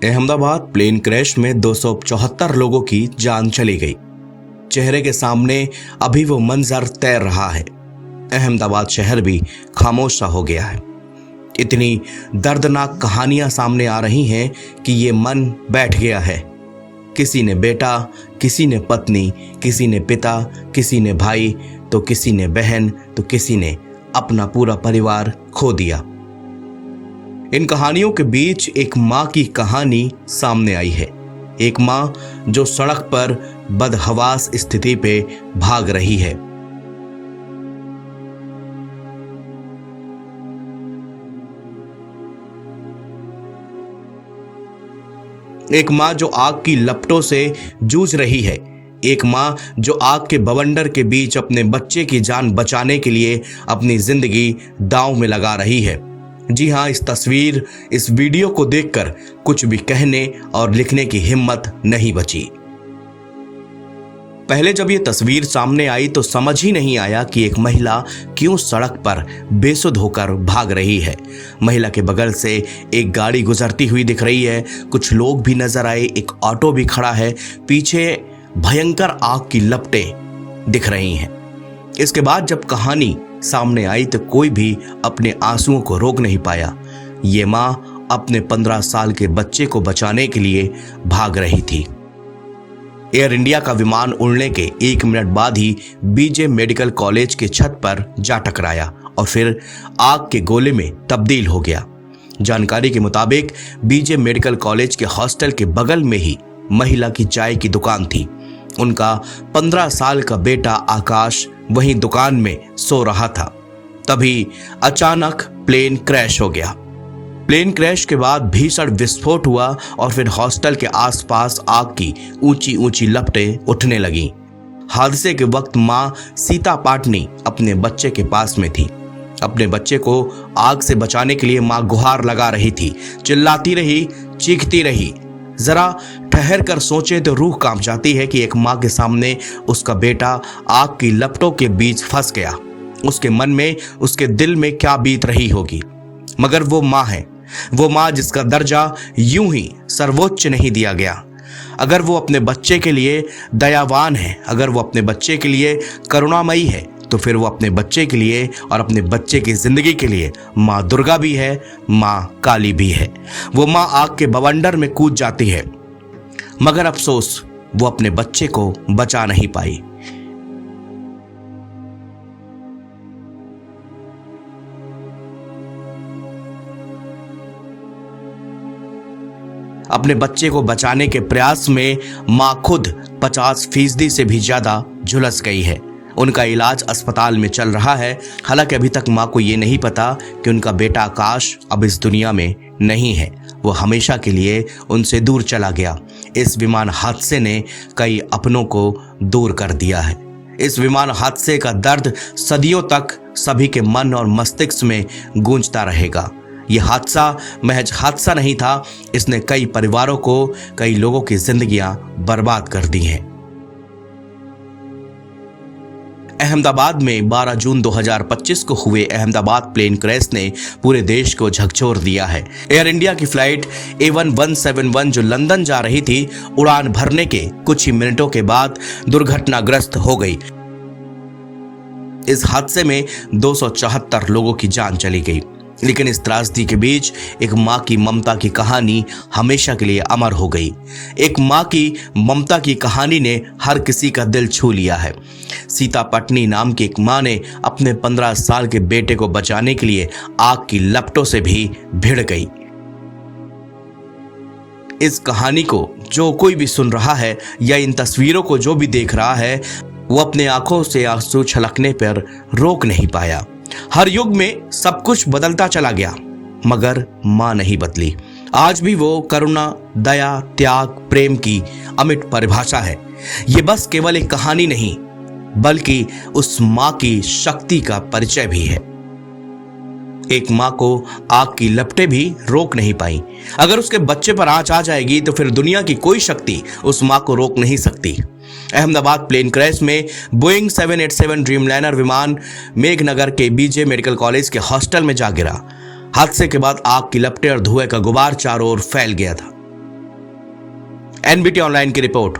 Ahmedabad plane crash में 274 लोगों की जान चली गई। चेहरे के सामने अभी वो मंजर तैर रहा है। अहमदाबाद शहर भी खामोश सा हो गया है। इतनी दर्दनाक कहानियां सामने आ रही हैं कि ये मन बैठ गया है। किसी ने बेटा, किसी ने पत्नी, किसी ने पिता, किसी ने भाई, तो किसी ने बहन, तो किसी ने अपना पूरा परिवार खो दिया। इन कहानियों के बीच एक माँ की कहानी सामने आई है। एक माँ जो सड़क पर बदहवास स्थिति पे भाग रही है। एक माँ जो आग की लपटों से जूझ रही है। एक माँ जो आग के बवंडर के बीच अपने बच्चे की जान बचाने के लिए अपनी जिंदगी दांव में लगा रही है। जी हाँ, इस वीडियो को देखकर कुछ भी कहने और लिखने की हिम्मत नहीं बची। पहले जब ये तस्वीर सामने आई तो समझ ही नहीं आया कि एक महिला क्यों सड़क पर बेसुध होकर भाग रही है। महिला के बगल से एक गाड़ी गुजरती हुई दिख रही है, कुछ लोग भी नजर आए, एक ऑटो भी खड़ा है, पीछे भयंकर आग की लपटें दिख रही हैं। इसके बाद जब कहानी सामने आई तो कोई भी अपने आंसुओं को रोक नहीं पाया। ये माँ अपने 15 साल के बच्चे को बचाने के लिए भाग रही थी। एयर इंडिया का विमान उड़ने के 1 मिनट बाद ही बीजे मेडिकल कॉलेज के छत पर जा टकराया और फिर आग के गोले में तब्दील हो गया। जानकारी के मुताबिक बीजे मेडिकल कॉलेज के हॉस्टल के बगल में ही महिला की चाय की दुकान थी। उनका 15 साल का बेटा आकाश वहीं दुकान में सो रहा था। तभी अचानक प्लेन क्रैश हो गया। प्लेन क्रैश के बाद भीषण विस्फोट हुआ और फिर हॉस्टल के आसपास आग की ऊंची ऊंची लपटें उठने लगीं। हादसे के वक्त मां सीता पाटनी अपने बच्चे के पास में थी। अपने बच्चे को आग से बचाने के लिए मां गुहार लगा रही थी, चिल्लाती रही, चीखती रही। जरा ठहर कर सोचे तो रूह कांप जाती है कि एक माँ के सामने उसका बेटा आग की लपटों के बीच फंस गया। उसके मन में, उसके दिल में क्या बीत रही होगी। मगर वो माँ है, वो माँ जिसका दर्जा यूं ही सर्वोच्च नहीं दिया गया। अगर वो अपने बच्चे के लिए दयावान है, अगर वो अपने बच्चे के लिए करुणामयी है, तो फिर वो अपने बच्चे के लिए और अपने बच्चे की जिंदगी के लिए माँ दुर्गा भी है, माँ काली भी है। वो माँ आग के बवंडर में कूद जाती है, मगर अफसोस वो अपने बच्चे को बचा नहीं पाई। अपने बच्चे को बचाने के प्रयास में माँ खुद 50% से भी ज्यादा झुलस गई है। उनका इलाज अस्पताल में चल रहा है। हालांकि अभी तक माँ को ये नहीं पता कि उनका बेटा आकाश अब इस दुनिया में नहीं है, वो हमेशा के लिए उनसे दूर चला गया। इस विमान हादसे ने कई अपनों को दूर कर दिया है। इस विमान हादसे का दर्द सदियों तक सभी के मन और मस्तिष्क में गूंजता रहेगा। ये हादसा महज हादसा नहीं था, इसने कई परिवारों को, कई लोगों की जिंदगियां बर्बाद कर दी हैं। अहमदाबाद में 12 जून 2025 को हुए अहमदाबाद प्लेन क्रैश ने पूरे देश को झकझोर दिया है। एयर इंडिया की फ्लाइट A1171 जो लंदन जा रही थी, उड़ान भरने के कुछ ही मिनटों के बाद दुर्घटनाग्रस्त हो गई। इस हादसे में 274 लोगों की जान चली गई। लेकिन इस त्रासदी के बीच एक माँ की ममता की कहानी हमेशा के लिए अमर हो गई। एक माँ की ममता की कहानी ने हर किसी का दिल छू लिया है। सीता पटनी नाम की एक माँ ने अपने 15 साल के बेटे को बचाने के लिए आग की लपटों से भी भिड़ गई। इस कहानी को जो कोई भी सुन रहा है या इन तस्वीरों को जो भी देख रहा है, वो अपने आंखों से आंसू छलकने पर रोक नहीं पाया। हर युग में सब कुछ बदलता चला गया, मगर मां नहीं बदली। आज भी वो करुणा, दया, त्याग, प्रेम की अमिट परिभाषा है। ये बस केवल एक कहानी नहीं, बल्कि उस मां की शक्ति का परिचय भी है। एक मां को आग की लपटें भी रोक नहीं पाई। अगर उसके बच्चे पर आंच आ जाएगी तो फिर दुनिया की कोई शक्ति उस मां को रोक नहीं सकती। अहमदाबाद प्लेन क्रैश में बोइंग 787 ड्रीमलाइनर विमान मेघनगर के बीजे मेडिकल कॉलेज के हॉस्टल में जा गिरा। हादसे के बाद आग की लपटें और धुएं का गुबार चारों ओर फैल गया था। एनबीटी ऑनलाइन की रिपोर्ट।